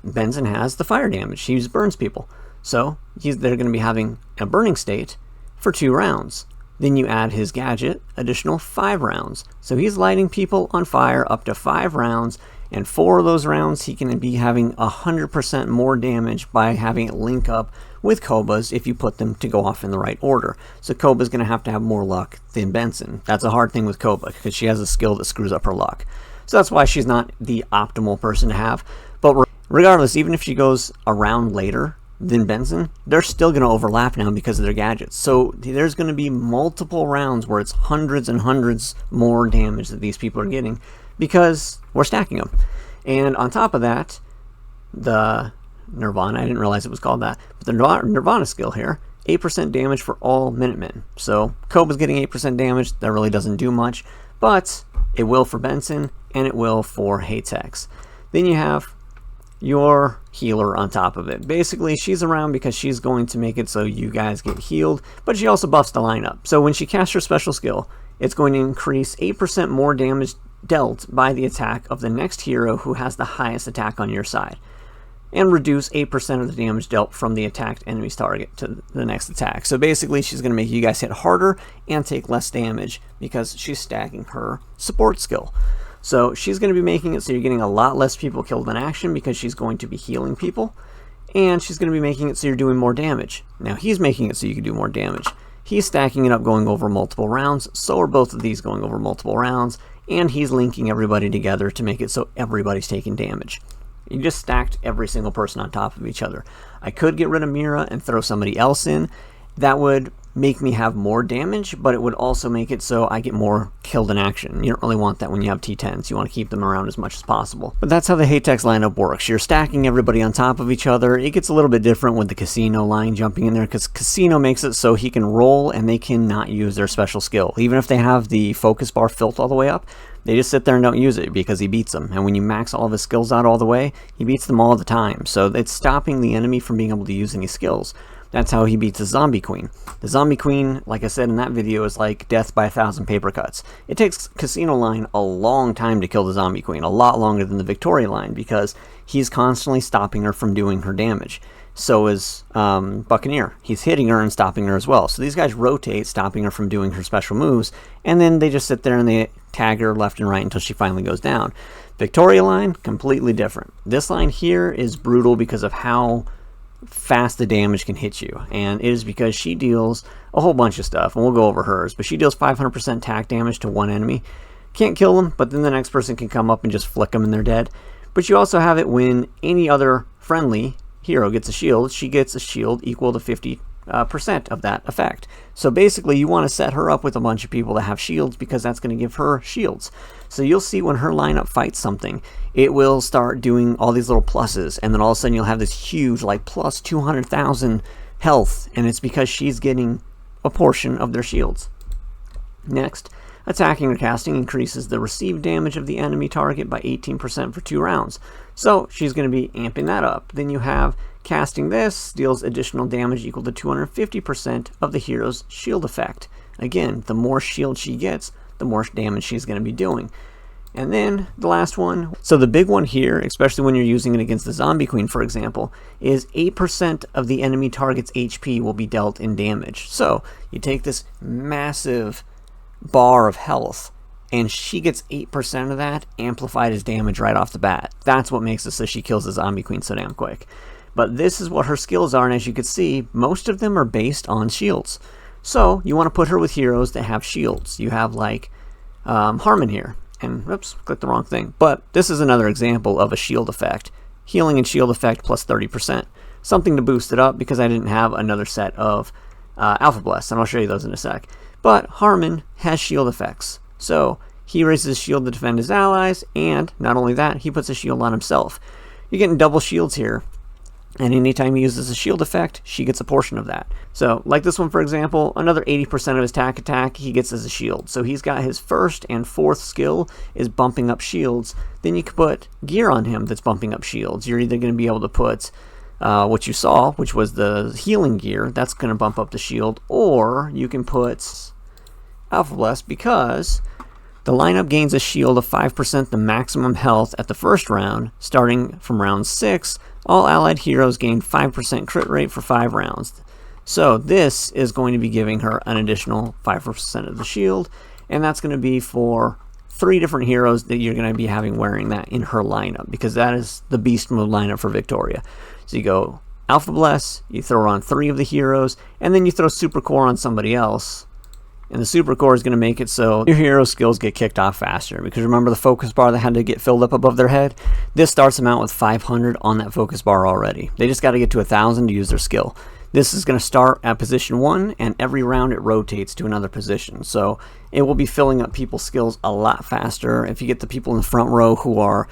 Benson has the fire damage. He burns people. So they're going to be having a burning state for 2 rounds. Then you add his gadget, additional 5 rounds. So he's lighting people on fire up to 5 rounds, and 4 of those rounds he can be having 100% more damage by having it link up with Koba's if you put them to go off in the right order. So Koba's going to have more luck than Benson. That's a hard thing with Koba, because she has a skill that screws up her luck. So that's why she's not the optimal person to have. But regardless, even if she goes a round later than Benson, they're still going to overlap now because of their gadgets. So there's going to be multiple rounds where it's hundreds and hundreds more damage that these people are getting because we're stacking them. And on top of that, the Nirvana, I didn't realize it was called that, but the Nirvana skill here, 8% damage for all Minutemen. So Koba's getting 8% damage. That really doesn't do much, but it will for Benson, and it will for Hatex. Then you have your healer on top of it. Basically, she's around because she's going to make it so you guys get healed, but she also buffs the lineup. So when she casts her special skill, it's going to increase 8% more damage dealt by the attack of the next hero who has the highest attack on your side, and reduce 8% of the damage dealt from the attacked enemy's target to the next attack. So basically, she's going to make you guys hit harder and take less damage because she's stacking her support skill. So she's going to be making it so you're getting a lot less people killed in action because she's going to be healing people, and she's going to be making it so you're doing more damage. Now he's making it so you can do more damage. He's stacking it up going over multiple rounds, so are both of these going over multiple rounds, and he's linking everybody together to make it so everybody's taking damage. You just stacked every single person on top of each other. I could get rid of Mira and throw somebody else in. That would make me have more damage, but it would also make it so I get more killed in action. You don't really want that when you have T10s. You want to keep them around as much as possible. But that's how the Hatex lineup works. You're stacking everybody on top of each other. It gets a little bit different with the Casino line jumping in there, because Casino makes it so he can roll and they cannot use their special skill. Even if they have the focus bar filled all the way up, they just sit there and don't use it because he beats them. And when you max all of his skills out all the way, he beats them all the time. So it's stopping the enemy from being able to use any skills. That's how he beats the Zombie Queen. The Zombie Queen, like I said in that video, is like death by 1,000 paper cuts. It takes Casino line a long time to kill the Zombie Queen, a lot longer than the Victoria line, because he's constantly stopping her from doing her damage. So is Buccaneer. He's hitting her and stopping her as well. So these guys rotate, stopping her from doing her special moves, and then they just sit there and they tag her left and right until she finally goes down. Victoria line, completely different. This line here is brutal because of how fast the damage can hit you, and it is because she deals a whole bunch of stuff, and we'll go over hers, but she deals 500% attack damage to one enemy. Can't kill them, but then the next person can come up and just flick them and they're dead. But you also have it when any other friendly hero gets a shield, she gets a shield equal to 50% of that effect. So basically you want to set her up with a bunch of people that have shields, because that's going to give her shields. So you'll see when her lineup fights something, it will start doing all these little pluses, and then all of a sudden you'll have this huge like plus 200,000 health, and it's because she's getting a portion of their shields. Next, attacking or casting increases the received damage of the enemy target by 18% for 2 rounds. So she's going to be amping that up. Then you have casting this, deals additional damage equal to 250% of the hero's shield effect. Again, the more shield she gets, the more damage she's going to be doing. And then the last one, so the big one here, especially when you're using it against the Zombie Queen, for example, is 8% of the enemy target's HP will be dealt in damage. So you take this massive bar of health, and she gets 8% of that amplified as damage right off the bat. That's what makes it so she kills the Zombie Queen so damn quick. But this is what her skills are, and as you can see, most of them are based on shields. So you want to put her with heroes that have shields. You have like Harmon here. And oops, clicked the wrong thing. But this is another example of a shield effect. Healing and shield effect plus 30%. Something to boost it up, because I didn't have another set of Alpha Bless, and I'll show you those in a sec. But Harmon has shield effects. So he raises his shield to defend his allies, and not only that, he puts a shield on himself. You're getting double shields here. And anytime he uses a shield effect, she gets a portion of that. So, like this one for example, another 80% of his attack he gets as a shield. So he's got his first and fourth skill is bumping up shields. Then you can put gear on him that's bumping up shields. You're either going to be able to put what you saw, which was the healing gear, that's going to bump up the shield, or you can put Alpha Bless, because the lineup gains a shield of 5% the maximum health at the first round. Starting from round 6, all allied heroes gain 5% crit rate for 5 rounds. So this is going to be giving her an additional 5% of the shield, and that's going to be for 3 different heroes that you're going to be having wearing that in her lineup, because that is the beast mode lineup for Victoria. So you go Alpha Bless, you throw on 3 of the heroes, and then you throw Super Core on somebody else. And the Super Core is going to make it so your hero skills get kicked off faster. Because remember the focus bar that had to get filled up above their head? This starts them out with 500 on that focus bar already. They just got to get to 1,000 to use their skill. This is going to start at position 1, and every round it rotates to another position. So it will be filling up people's skills a lot faster. If you get the people in the front row who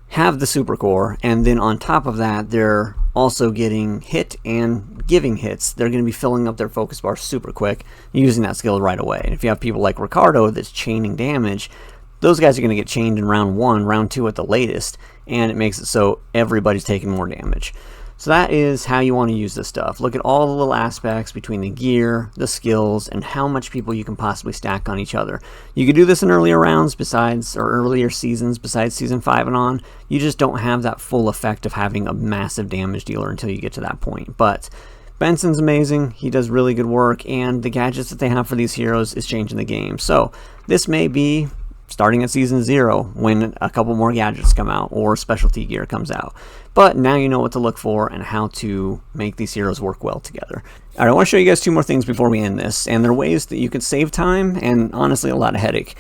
have the Super Core, and then on top of that they're also getting hit and giving hits, they're going to be filling up their focus bar super quick using that skill right away. And if you have people like Ricardo that's chaining damage, those guys are going to get chained in round 1, round 2 at the latest, and it makes it so everybody's taking more damage. So that is how you want to use this stuff. Look at all the little aspects between the gear, the skills, and how much people you can possibly stack on each other. You could do this in earlier rounds or earlier seasons besides season 5 and on. You just don't have that full effect of having a massive damage dealer until you get to that point. But Benson's amazing. He does really good work, and the gadgets that they have for these heroes is changing the game. So this may be starting at season 0 when a couple more gadgets come out or specialty gear comes out. But now you know what to look for and how to make these heroes work well together. Alright, I want to show you guys 2 more things before we end this, and they're ways that you can save time and honestly a lot of headache.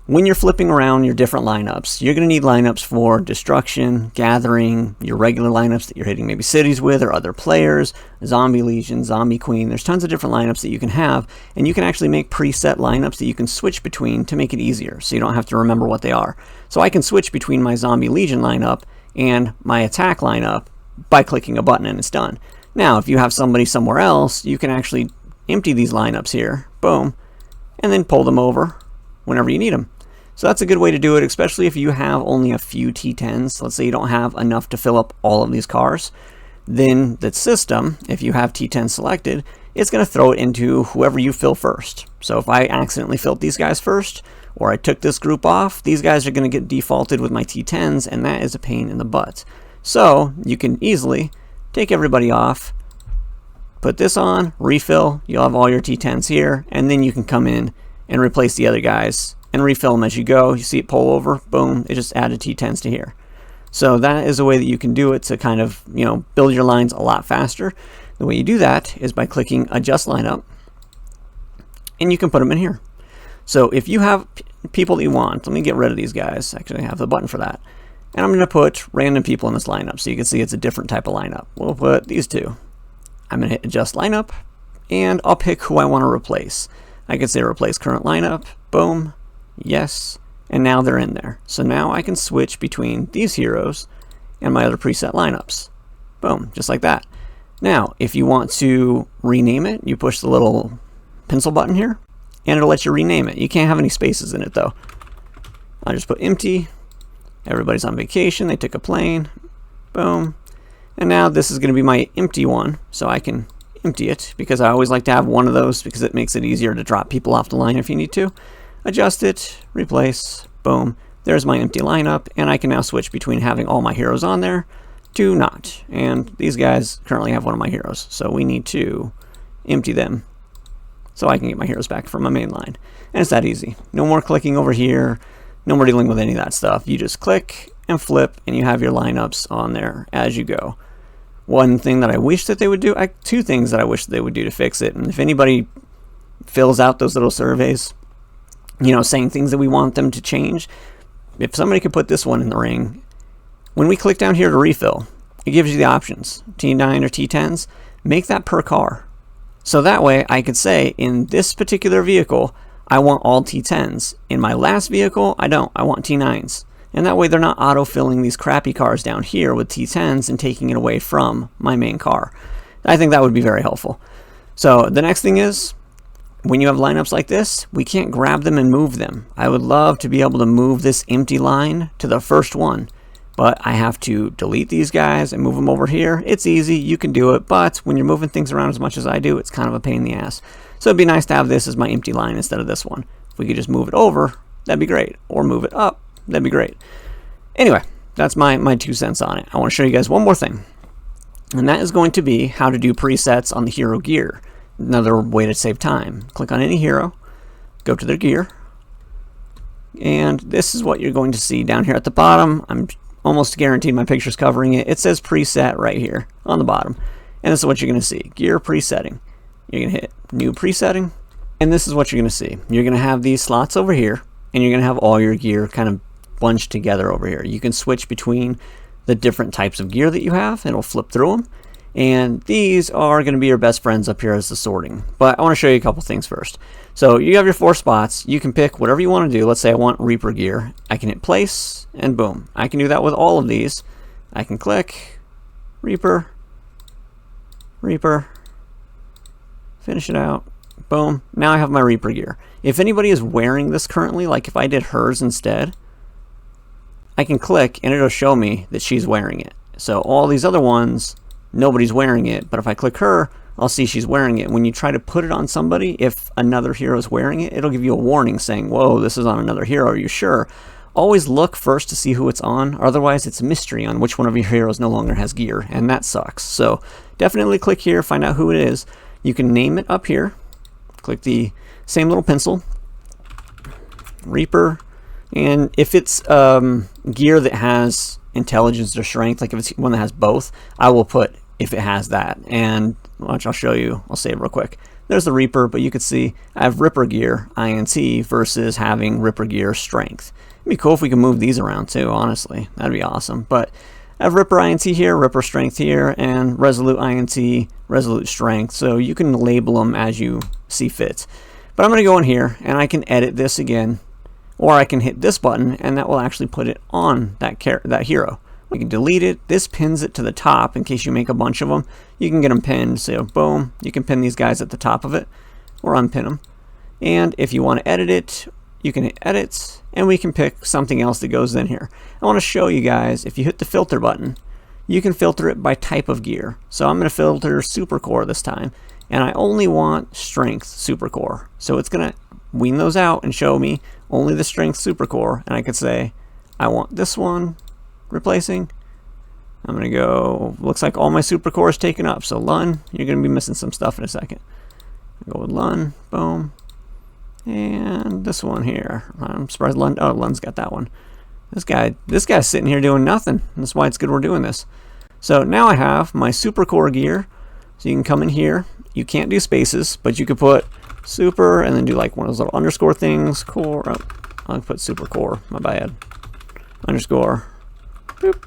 When you're flipping around your different lineups, you're going to need lineups for destruction, gathering, your regular lineups that you're hitting maybe cities with or other players, Zombie Legion, Zombie Queen. There's tons of different lineups that you can have, and you can actually make preset lineups that you can switch between to make it easier, so you don't have to remember what they are. So I can switch between my Zombie Legion lineup and my attack lineup by clicking a button, and it's done. Now, if you have somebody somewhere else, you can actually empty these lineups here, boom, and then pull them over whenever you need them. So that's a good way to do it, especially if you have only a few T10s. Let's say you don't have enough to fill up all of these cars. Then the system, if you have T10 selected, it's going to throw it into whoever you fill first. So if I accidentally filled these guys first, or I took this group off, these guys are going to get defaulted with my T10s, and that is a pain in the butt. So you can easily take everybody off, put this on, refill, you'll have all your T10s here, and then you can come in and replace the other guys and refill them as you go. You see it pull over, boom, it just added T10s to here. So that is a way that you can do it to kind of, build your lines a lot faster. The way you do that is by clicking Adjust Lineup, and you can put them in here. So if you have people that you want, let me get rid of these guys. Actually, I have the button for that. And I'm going to put random people in this lineup so you can see it's a different type of lineup. We'll put these two. I'm going to hit Adjust Lineup, and I'll pick who I want to replace. I could say Replace Current Lineup, boom, yes, and now they're in there. So now I can switch between these heroes and my other preset lineups. Boom, just like that. Now, if you want to rename it, you push the little pencil button here, and it'll let you rename it. You can't have any spaces in it, though. I'll just put empty. Everybody's on vacation. They took a plane. Boom. And now this is going to be my empty one, so I can empty it, because I always like to have one of those because it makes it easier to drop people off the line if you need to. Adjust it, replace, boom. There's my empty lineup, and I can now switch between having all my heroes on there to not. And these guys currently have one of my heroes, so we need to empty them so I can get my heroes back from my main line. And it's that easy. No more clicking over here, no more dealing with any of that stuff. You just click and flip, and you have your lineups on there as you go. One thing that I wish that they would do, two things that I wish they would do to fix it, and if anybody fills out those little surveys, saying things that we want them to change, if somebody could put this one in the ring, when we click down here to refill, it gives you the options, T9 or T10s, make that per car. So that way I could say, in this particular vehicle, I want all T10s. In my last vehicle, I don't, I want T9s. And that way they're not auto-filling these crappy cars down here with T10s and taking it away from my main car. I think that would be very helpful. So the next thing is, when you have lineups like this, we can't grab them and move them. I would love to be able to move this empty line to the first one, but I have to delete these guys and move them over here. It's easy, you can do it, but when you're moving things around as much as I do, it's kind of a pain in the ass. So it'd be nice to have this as my empty line instead of this one. If we could just move it over, that'd be great. Or move it up, that'd be great. Anyway, that's my 2 cents on it. I want to show you guys one more thing, and that is going to be how to do presets on the hero gear. Another way to save time. Click on any hero, go to their gear, and this is what you're going to see down here at the bottom. I'm almost guaranteed my picture's covering it. It says preset right here on the bottom, and this is what you're going to see. Gear presetting. You're going to hit new presetting, and this is what you're going to see. You're going to have these slots over here, and you're going to have all your gear kind of bunched together over here. You can switch between the different types of gear that you have, and it'll flip through them. And these are going to be your best friends up here as the sorting. But I want to show you a couple things first. So you have your 4 spots. You can pick whatever you want to do. Let's say I want Reaper gear. I can hit place, and boom. I can do that with all of these. I can click Reaper, Reaper, finish it out, boom. Now I have my Reaper gear. If anybody is wearing this currently, like if I did hers instead, I can click and it'll show me that she's wearing it. So all these other ones, nobody's wearing it, but if I click her, I'll see she's wearing it. When you try to put it on somebody, if another hero is wearing it, it'll give you a warning saying, whoa, this is on another hero, are you sure? Always look first to see who it's on, otherwise it's a mystery on which one of your heroes no longer has gear, and that sucks. So definitely click here, find out who it is. You can name it up here, click the same little pencil, Reaper, and if it's gear that has intelligence or strength, like if it's one that has both, I will put if it has that. And watch, I'll show you, I'll save real quick. There's the Reaper, but you can see I have Ripper gear INT versus having Ripper gear strength. It'd be cool if we could move these around too, honestly. That'd be awesome. But I have Ripper INT here, Ripper strength here, and Resolute INT, Resolute strength. So you can label them as you see fit. But I'm going to go in here and I can edit this again, or I can hit this button and that will actually put it on that hero. We can delete it. This pins it to the top in case you make a bunch of them. You can get them pinned. So boom, you can pin these guys at the top of it or unpin them. And if you want to edit it, you can hit edit and we can pick something else that goes in here. I want to show you guys, if you hit the filter button, you can filter it by type of gear. So I'm going to filter Supercore this time, and I only want Strength Supercore. So it's going to wean those out and show me only the Strength Supercore, and I could say I want this one replacing, I'm going to go, looks like all my super core is taken up. So Lun, you're going to be missing some stuff in a second. Go with Lun, boom. And this one here. I'm surprised Lun, oh, Lun's got that one. This guy's sitting here doing nothing. That's why it's good we're doing this. So now I have my super core gear. So you can come in here. You can't do spaces, but you could put super and then do like one of those little underscore things. Core. Oh, I'll put super core. My bad. Underscore. Boop.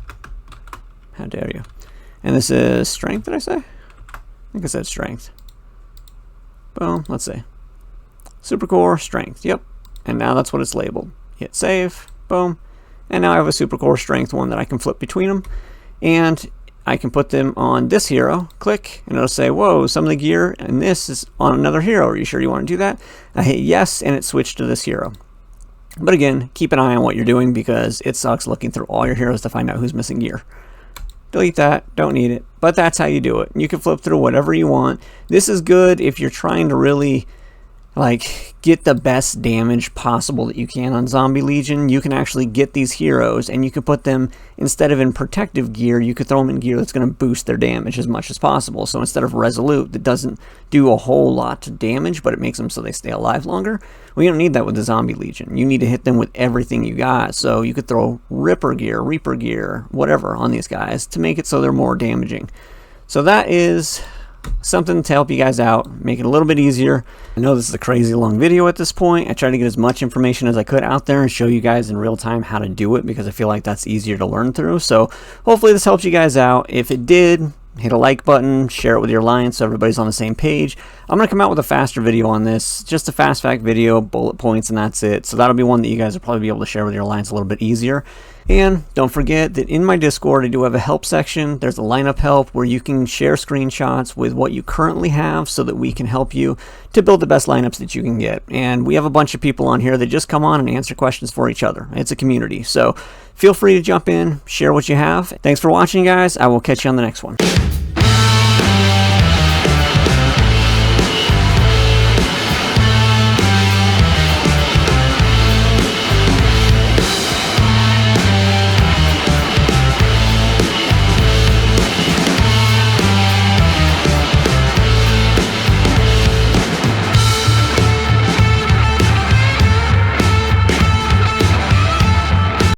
How dare you? And this is strength, did I say? I think I said strength. Boom. Let's see. Super core strength. Yep. And now that's what it's labeled. Hit save. Boom. And now I have a super core strength one that I can flip between them. And I can put them on this hero. Click. And it'll say, whoa, some of the gear and this is on another hero. Are you sure you want to do that? I hit yes, and it switched to this hero. But again, keep an eye on what you're doing because it sucks looking through all your heroes to find out who's missing gear. Delete that. Don't need it. But that's how you do it. You can flip through whatever you want. This is good if you're trying to really like get the best damage possible that you can on Zombie Legion. You can actually get these heroes and you can put them, instead of in protective gear, you could throw them in gear that's going to boost their damage as much as possible. So instead of Resolute, that doesn't do a whole lot to damage, but it makes them so they stay alive longer. Well, you don't need that with the Zombie Legion. You need to hit them with everything you got. So you could throw Reaper gear, whatever on these guys to make it so they're more damaging. So that is something to help you guys out, make it a little bit easier. I know this is a crazy long video at this point. I tried to get as much information as I could out there and show you guys in real time how to do it because I feel like that's easier to learn through. So hopefully this helps you guys out. If it did, hit a like button, share it with your alliance so everybody's on the same page. I'm going to come out with a faster video on this, just a fast fact video, bullet points, and that's it. So that'll be one that you guys will probably be able to share with your alliance a little bit easier. And don't forget that in my Discord, I do have a help section. There's a lineup help where you can share screenshots with what you currently have so that we can help you to build the best lineups that you can get. And we have a bunch of people on here that just come on and answer questions for each other. It's a community. So feel free to jump in, share what you have. Thanks for watching, guys. I will catch you on the next one.